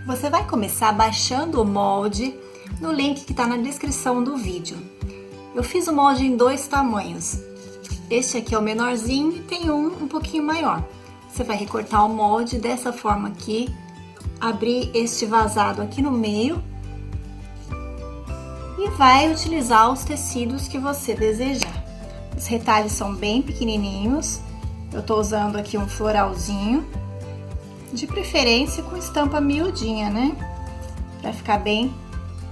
Você vai começar baixando o molde no link que está na descrição do vídeo. Eu fiz o molde em 2 tamanhos. Este aqui é o menorzinho e tem um pouquinho maior. Você vai recortar o molde dessa forma aqui, abrir este vazado aqui no meio e vai utilizar os tecidos que você desejar. Os retalhos são bem pequenininhos. Eu tô usando aqui um floralzinho, de preferência com estampa miudinha, né? Pra ficar bem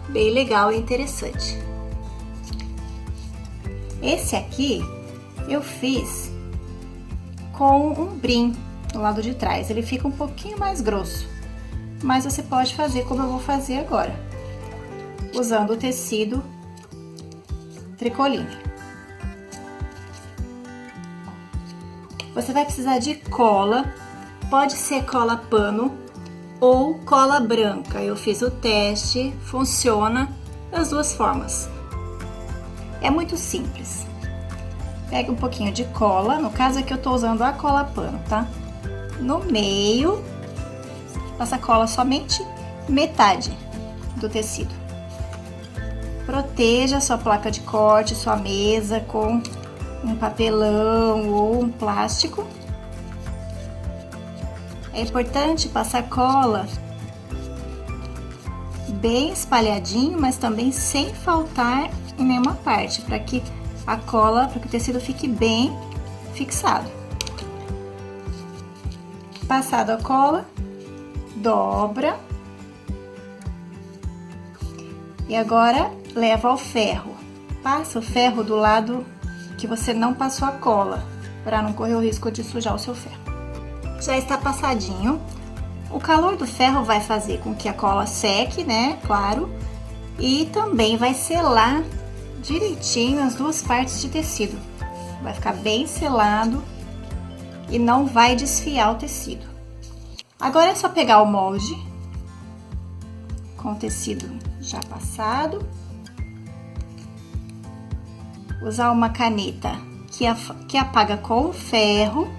legal e interessante. Esse aqui eu fiz com um brim do lado de trás. Ele fica um pouquinho mais grosso, mas você pode fazer como eu vou fazer agora, usando o tecido tricoline. Você vai precisar de cola, pode ser cola pano ou cola branca. Eu fiz o teste, funciona das duas formas. É muito simples. Pega um pouquinho de cola, no caso aqui eu tô usando a cola pano, tá? No meio, passa cola somente metade do tecido. Proteja sua placa de corte, sua mesa com um papelão ou um plástico. É importante passar cola bem espalhadinho, mas também sem faltar em nenhuma parte, para que o tecido fique bem fixado. Passado a cola, dobra. E agora leva ao ferro. Passa o ferro do lado que você não passou a cola, para não correr o risco de sujar o seu ferro. Já está passadinho. O calor do ferro vai fazer com que a cola seque, né? Claro. E também vai selar direitinho as duas partes de tecido. Vai ficar bem selado e não vai desfiar o tecido. Agora é só pegar o molde com o tecido já passado. Usar uma caneta que apaga com o ferro.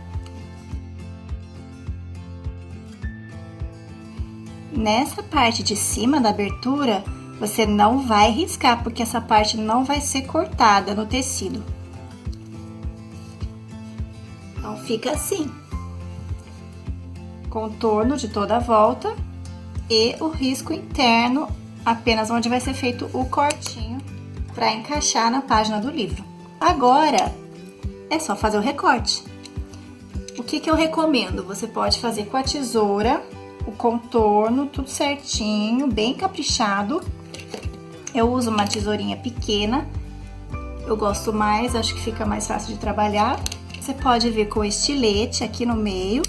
Nessa parte de cima da abertura, você não vai riscar, porque essa parte não vai ser cortada no tecido. Então, fica assim. Contorno de toda a volta e o risco interno, apenas onde vai ser feito o cortinho para encaixar na página do livro. Agora, é só fazer o recorte. O que eu recomendo? Você pode fazer com a tesoura, o contorno, tudo certinho, bem caprichado. Eu uso uma tesourinha pequena, eu gosto mais, acho que fica mais fácil de trabalhar. Você pode vir com o estilete aqui no meio.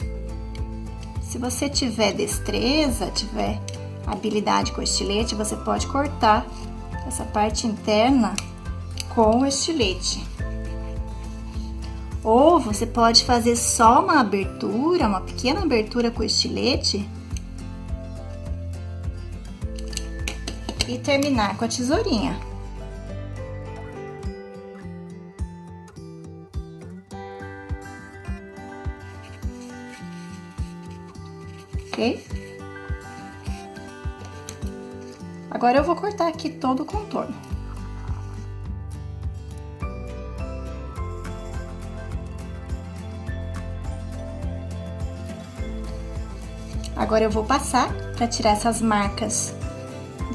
Se você tiver destreza, tiver habilidade com o estilete, você pode cortar essa parte interna com o estilete. Ou você pode fazer só uma abertura, uma pequena abertura com o estilete e terminar com a tesourinha. Ok? Agora eu vou cortar aqui todo o contorno. Agora eu vou passar para tirar essas marcas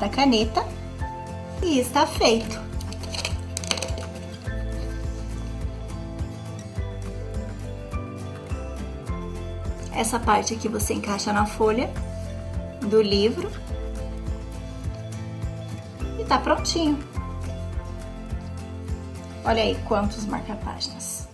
da caneta e está feito. Essa parte aqui você encaixa na folha do livro e tá prontinho. Olha aí quantos marca-páginas.